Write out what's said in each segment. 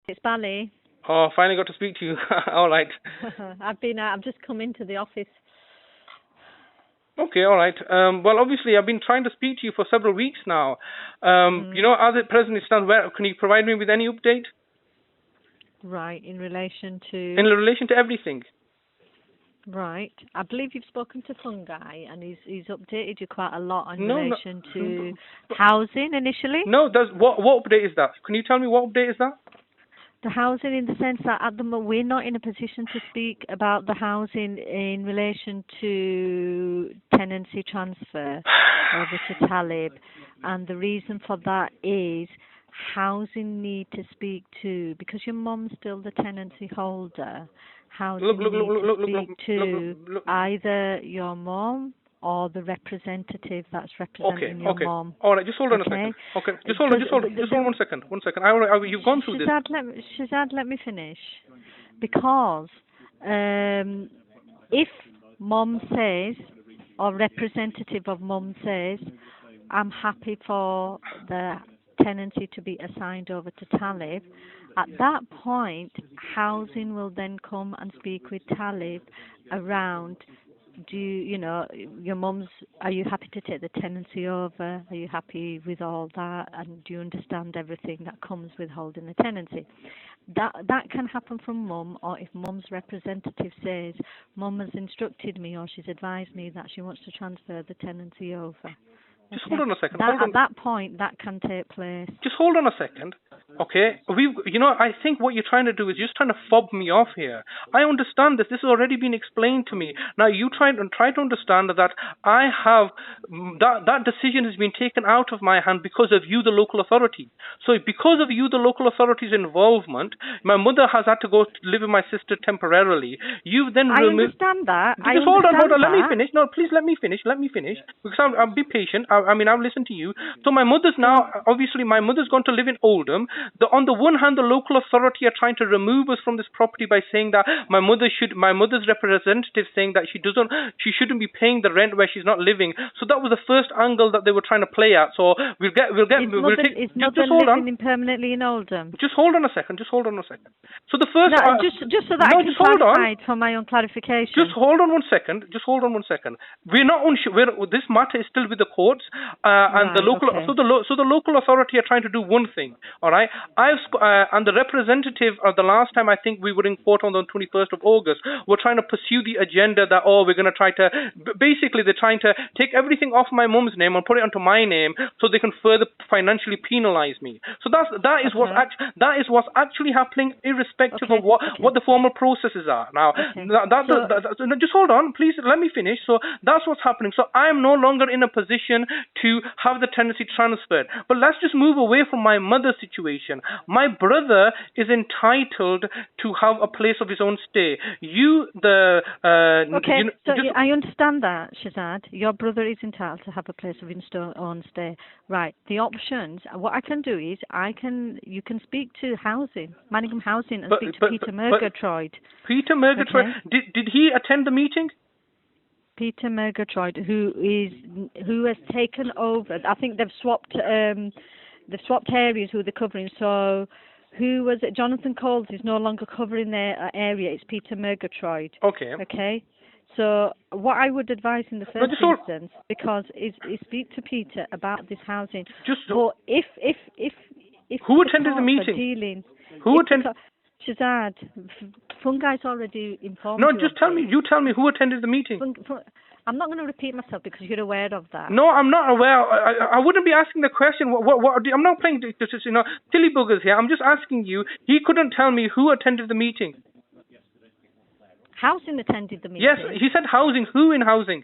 It's Bali. Oh, finally got to speak to you. All right. I've just come into the office. Okay, all right. Well, obviously, I've been trying to speak to you for several weeks now. As it presently stands, can you provide me with any update? Right, in relation to... In relation to everything. Right. I believe you've spoken to Fungi, and he's updated you quite a lot in relation to housing initially. No, what update is that? Can you tell me what update is that? The housing, in the sense that at the moment we're not in a position to speak about the housing in relation to tenancy transfer over to Talib, and the reason for that is housing need to speak to, because your mum's still the tenancy holder. Housing need to speak to either your mum or the representative that's representing your mom. All right, just hold on a second. Okay, just hold on 1 second. 1 second. You've gone through this. Shazad, let me finish. Because if mom says, or representative of mom says, I'm happy for the tenancy to be assigned over to Talib, at that point, housing will then come and speak with Talib around, your mum's, are you happy to take the tenancy over? Are you happy with all that? And do you understand everything that comes with holding the tenancy? That can happen from mum, or if mum's representative says, mum has instructed me or she's advised me that she wants to transfer the tenancy over. Just hold on a second. At that point, that can take place. Just hold on a second. Okay, I think what you're trying to do is just trying to fob me off here. I understand this. This has already been explained to me. Now you try to understand that I have that decision has been taken out of my hand because of you, the local authority. So because of you, the local authority's involvement, my mother has had to go to live with my sister temporarily. You've then removed. I understand that. Just hold on. Let me finish. No, please let me finish. Because I'll be patient. I've listened to you. So my mother's now, obviously, my mother's gone to live in Oldham. On the one hand, the local authority are trying to remove us from this property by saying that my mother's representative saying that she shouldn't be paying the rent where she's not living. So that was the first angle that they were trying to play at. So Is mother living permanently in Oldham? Just hold on a second. So the first, just so that I can clarify for my own clarification. Just hold on 1 second. We're not unsure. This matter is still with the courts, and the local. Okay. So the local authority are trying to do one thing. All right. And the representative the last time I think we were in court on the 21st of August, were trying to pursue the agenda that we're going to try to. Basically, they're trying to take everything off my mum's name and put it onto my name, so they can further financially penalize me. So that is what's actually happening, irrespective of what the formal processes are. Now, just hold on, please. Let me finish. So that's what's happening. So I am no longer in a position to have the tenancy transferred. But let's just move away from my mother's situation. My brother is entitled to have a place of his own stay. I understand that, Shazad. Your brother is entitled to have a place of his own stay. Right. The options. What I can do is you can speak to Manningham Housing, and speak to Peter Murgatroyd. Peter Murgatroyd. Okay. Did he attend the meeting? Peter Murgatroyd, who has taken over. I think they've swapped areas who they're covering. So who was it? Jonathan Coles is no longer covering their area. It's Peter Murgatroyd. Okay. Okay. So what I would advise in the first instance, because is speak to Peter about this housing. But if who attended the meeting? Who attended? Shazad, Fungi's already informed. No, just tell me. You tell me who attended the meeting. I'm not going to repeat myself because you're aware of that. No, I'm not aware. I wouldn't be asking the question. What I'm not playing silly buggers here. I'm just asking you. He couldn't tell me who attended the meeting. Housing attended the meeting. Yes, he said housing. Who in housing?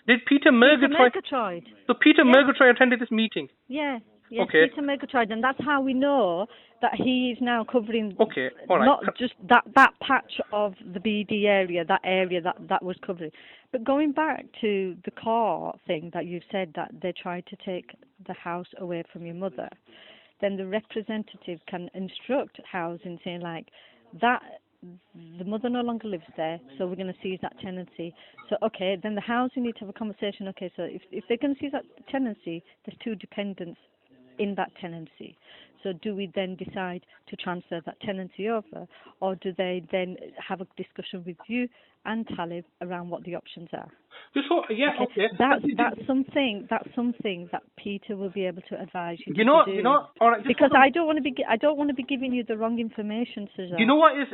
Did Peter Murgatroyd? So Peter Murgatroyd attended this meeting. Yeah. Yes, okay. Peter Murgatroyd, and that's how we know that he is now covering not just that patch of the BD area, that was covering. But going back to the core thing that you've said, that they tried to take the house away from your mother, then the representative can instruct housing, saying like that the mother no longer lives there, so we're going to seize that tenancy. So okay, then the housing need to have a conversation. Okay, so if they're going to seize that tenancy, there's two dependents in that tenancy. So do we then decide to transfer that tenancy over, or do they then have a discussion with you and Talib around what the options are? Okay. That's something that Peter will be able to advise you to do. All right, because I don't want to be giving you the wrong information, Suzanne. You know what is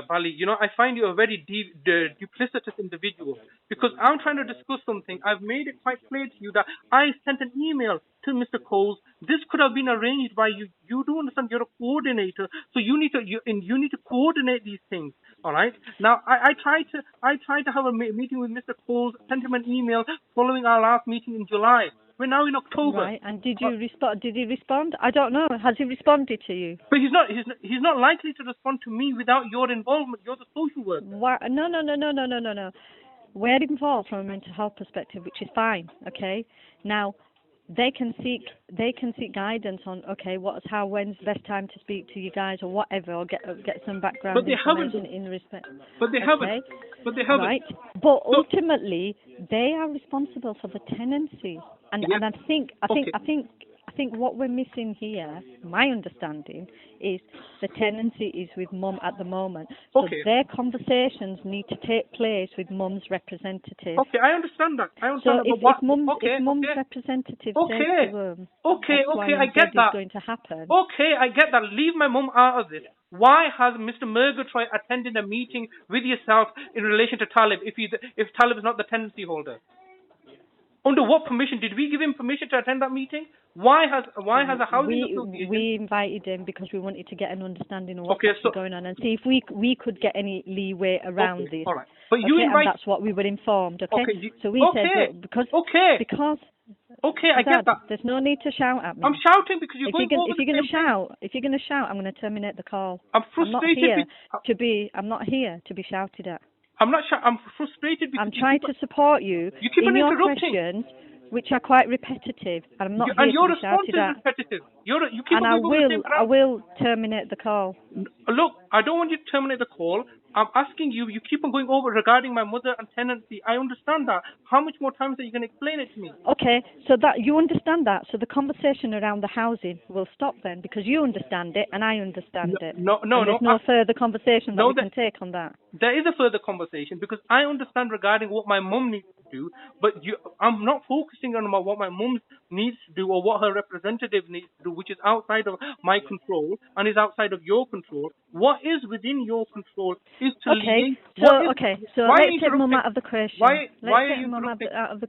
Bali? I find you a very duplicitous individual, because I'm trying to discuss something. I've made it quite clear to you that I sent an email to Mr. Coles. This could have been arranged by you. You do understand? You're a coordinator, so you need to coordinate these things. All right. Now I tried to have a meeting with Mr. Coles. Sent him an email following our last meeting in July. We're now in October. Right, and did you respond? Did he respond? I don't know. Has he responded to you? But he's not likely to respond to me without your involvement. You're the social worker. No. We're involved from a mental health perspective, which is fine. Okay. Now, they can seek guidance on when's the best time to speak to you guys or whatever, or get some background information in respect. But they haven't. Right. But ultimately, they are responsible for the tenancy. And I think what we're missing here, my understanding, is the tenancy is with Mum at the moment. So their conversations need to take place with Mum's representative. Okay, I understand that. So if Mum's representative says to them, I get that. Is going to happen. Okay, I get that. Leave my mum out of this. Why has Mr. Murgatroyd attended a meeting with yourself in relation to Talib if Talib is not the tenancy holder? Under what permission? Did we give him permission to attend that meeting? Why has a housing association... We invited him because we wanted to get an understanding of what's actually going on and see if we could get any leeway around this. All right. But and that's what we were informed, So we said, because I get that. There's no need to shout at me. I'm shouting because you're if you're going to shout, I'm going to terminate the call. I'm frustrated. I'm not here to be shouted at. I'm frustrated because I'm trying to support you in your questions, which are quite repetitive, and I'm not here to be shouted at. Repetitive. I will terminate the call. Look, I don't want you to terminate the call. I'm asking you. You keep on going over regarding my mother and tenancy. I understand that. How much more times are you going to explain it to me? Okay, so that you understand that. So the conversation around the housing will stop then, because you understand it and I understand it. There's no further conversation that we can take on that. There is a further conversation because I understand regarding what my mum needs to do, but I'm not focusing on what my mum needs to do or what her representative needs to do, which is outside of my control and is outside of your control. What is within your control is to liaise. So let's take Mum out of the question. Why are you Mum out of the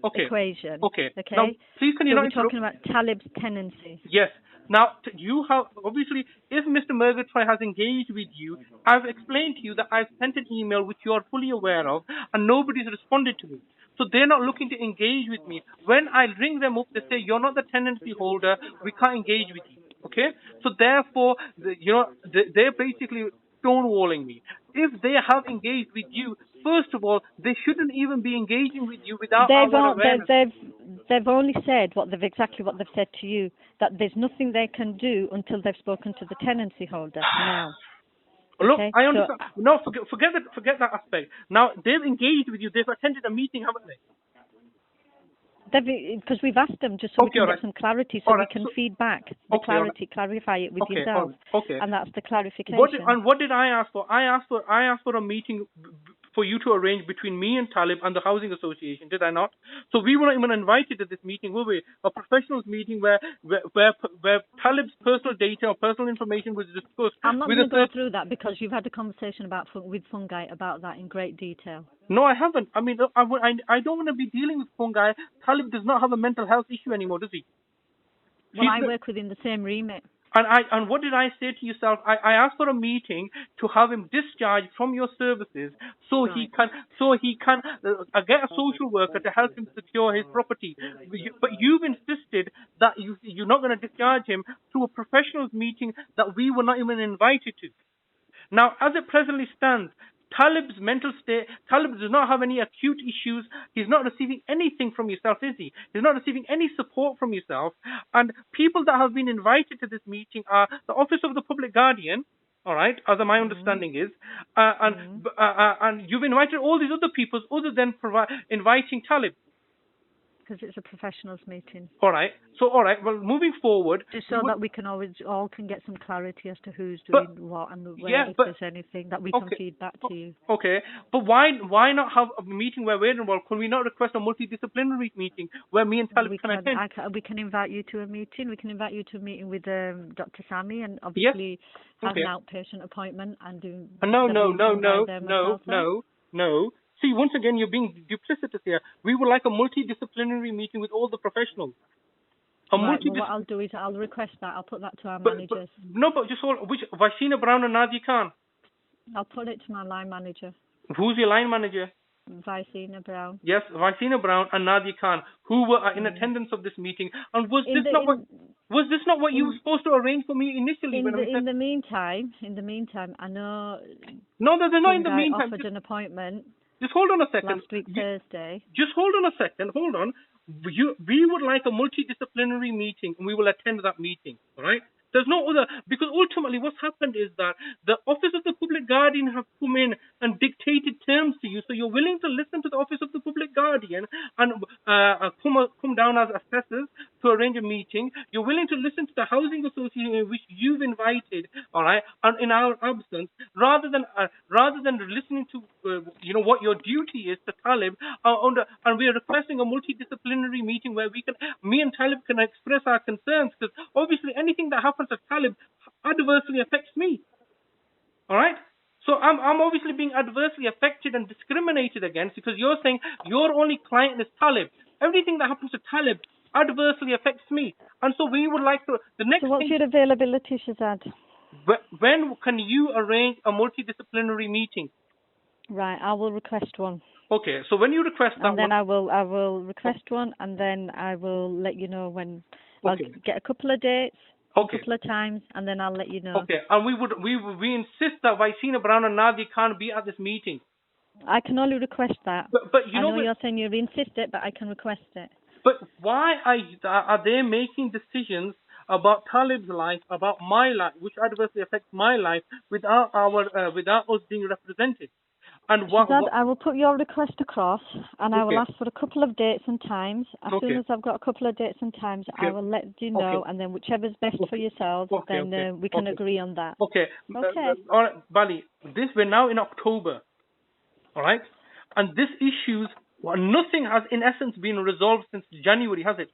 equation. Okay. Now, please can you not interrupt? We're talking about Talib's tenancy. Yes. Now, you have, obviously, if Mr. Murgatroyd has engaged with you, I've explained to you that I've sent an email which you are fully aware of, and nobody's responded to me. So they're not looking to engage with me. When I ring them up, they say, you're not the tenancy holder, we can't engage with you. Okay? So therefore, they're basically stonewalling me. If they have engaged with you, first of all, they shouldn't even be engaging with you without our awareness. They've only said exactly what they've said to you, that there's nothing they can do until they've spoken to the tenancy holder now. Look, I understand. Forget that aspect. Now, they've engaged with you. They've attended a meeting, haven't they? Because we've asked them just so we can get some clarity, so we can feed back clarify it with yourself. And that's the clarification. What did I ask for? I asked for a meeting for you to arrange between me and Talib and the housing association, did I not? So we were not even invited to this meeting, were we? A professionals meeting where Talib's personal data or personal information was discussed. I'm not going to go through that because you've had a conversation with Fungi about that in great detail. No, I haven't. I mean, I don't want to be dealing with Fungi. Talib does not have a mental health issue anymore, does he? Well, I work within the same remit. And what did I say to yourself? I asked for a meeting to have him discharged from your services so he can get a social worker to help him secure his property. But you've insisted that you're not going to discharge him through a professionals meeting that we were not even invited to. Now, as it presently stands, Talib's mental state, Talib does not have any acute issues. He's not receiving anything from yourself, is he? He's not receiving any support from yourself. And people that have been invited to this meeting are the Office of the Public Guardian, all right, as my understanding is, and you've invited all these other people other than inviting Talib. because it's a professionals meeting. All right. So, all right. Well, moving forward, just so that we can all can get some clarity as to who's but, doing what and where, yeah, if but, there's anything that we can feed back to you. Okay, but why not have a meeting where we're involved? Can we not request a multidisciplinary meeting where me and Talib can attend? We can invite you to a meeting. We can invite you to a meeting with Dr. Sami and obviously have an outpatient appointment and do. No. See, once again, you're being duplicitous here. We would like a multidisciplinary meeting with all the professionals. Right, well, what I'll do is I'll request that. I'll put that to our managers. But just hold. Which Vaishina Brown and Nadia Khan? I'll put it to my line manager. Who's your line manager? Vaishina Brown. Yes, Vaishina Brown and Nadia Khan, who were in attendance of this meeting. And was this not what you were supposed to arrange for me initially? In the meantime, I know. No, they're not in the meantime. Offered an appointment. Just hold on a second. Last week Thursday. Just hold on a second. Hold on. We would like a multidisciplinary meeting, and we will attend that meeting. All right. There's no other, because ultimately what's happened is that the Office of the Public Guardian have come in and dictated terms to you, so you're willing to listen to the Office of the Public Guardian and come down as assessors to arrange a meeting. You're willing to listen to the housing association which you've invited, all right, and in our absence, rather than listening to what your duty is to Talib, and we are requesting a multidisciplinary meeting where me and Talib can express our concerns, because obviously anything that happens to Talib adversely affects me. All right? So I'm obviously being adversely affected and discriminated against because you're saying your only client is Talib. Everything that happens to Talib adversely affects me. And so we would like to... So what's your availability, Shazad? When can you arrange a multidisciplinary meeting? Right, I will request one. Okay, so when you request that and then I will request one, and then I will let you know when. I'll get a couple of dates. A couple of times, and then I'll let you know. Okay, and we insist that Vaishina Brown and Nadia can't be at this meeting. I can only request that. But I know you're saying you insist it, but I can request it. But why are they making decisions about Talib's life, about my life, which adversely affects my life, without us being represented? And Shazad, I will put your request across, and I will ask for a couple of dates and times. As soon as I've got a couple of dates and times, I will let you know, and then whichever's best for yourselves, we can agree on that. Okay. All right, Bali. We're now in October. All right, and this nothing has in essence been resolved since January, has it?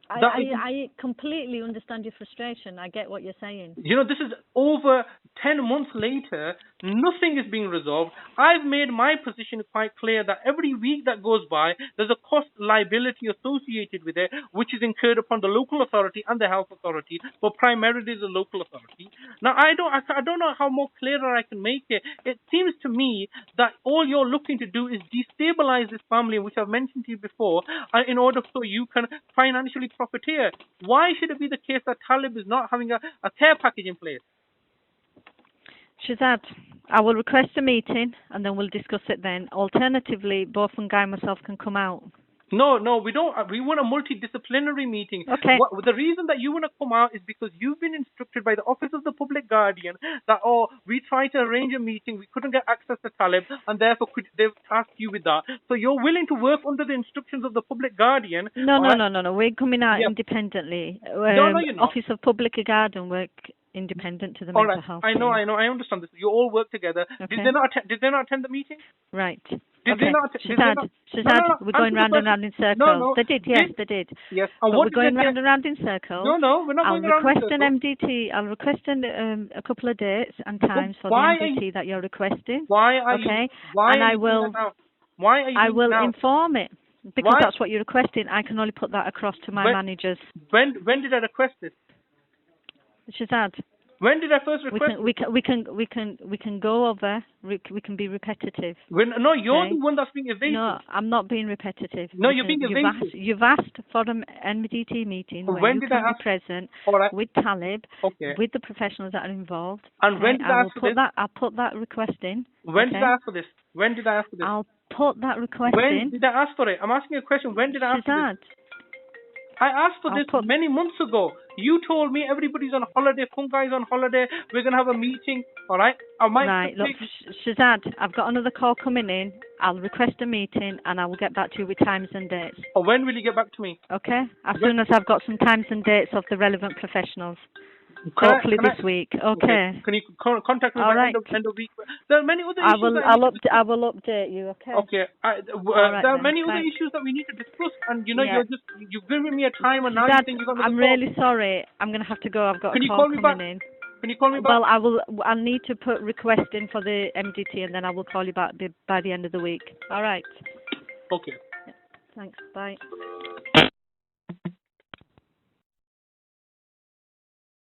I completely understand your frustration. I get what you're saying. This is over 10 months later. Nothing is being resolved. I've made my position quite clear that every week that goes by, there's a cost liability associated with it, which is incurred upon the local authority and the health authority, but primarily the local authority. Now, I don't know how more clearer I can make it. It seems to me that all you're looking to do is destabilize this family, which I've mentioned to you before, in order so you can financially profiteer. Why should it be the case that Talib is not having a care package in place? Shazad, I will request a meeting and then we'll discuss it then. Alternatively, both Guy and myself can come out. No, we don't. We want a multidisciplinary meeting. Okay. The reason that you want to come out is because you've been instructed by the Office of the Public Guardian that, we tried to arrange a meeting, we couldn't get access to Talib, and therefore they've tasked you with that. So you're willing to work under the instructions of the Public Guardian. No. We're coming out independently. No, you're not. Office of Public Guardian work independent to the mental health. I know. I understand this. You all work together. Okay. Did they not attend the meeting? Right. Shazad, we're going round and round in circles. No. They did, yes, they did. Yes. And but we're going round and round in circles. No, we're not going round in circles. I'll request a couple of dates and times for the MDT that you're requesting. Why are you inform it. Because that's what you're requesting. I can only put that across to my managers. When did I request this? Shazad. When did I first request? We can go over. We can be repetitive. You're the one that's being evasive. No, I'm not being repetitive. No, you're being evasive. You've asked for an MDT meeting where you can be present with Talib, with the professionals that are involved. And when did I ask for this? I'll put that request in. When did I ask for this? When did I ask for this? I'll put that request in. When did I ask for it? I'm asking a question. When did I ask for this? I asked for this many months ago. You told me everybody's on holiday, Punga's on holiday, we're going to have a meeting, all right? Right, look, Shazad, I've got another call coming in. I'll request a meeting and I will get back to you with times and dates. Or when will you get back to me? Okay, as soon as I've got some times and dates of the relevant professionals. Hopefully this week. Okay. Can you contact me by end of week? There are many other I issues. I will update you. Okay. Okay. There are many other issues that we need to discuss, and you've given me a time, and now you think you're going to. I'm really sorry. I'm going to have to go. I've got a call coming in. Can you call me back? Well, I'll need to put request in for the MDT, and then I will call you back by the end of the week. All right. Okay. Thanks. Bye.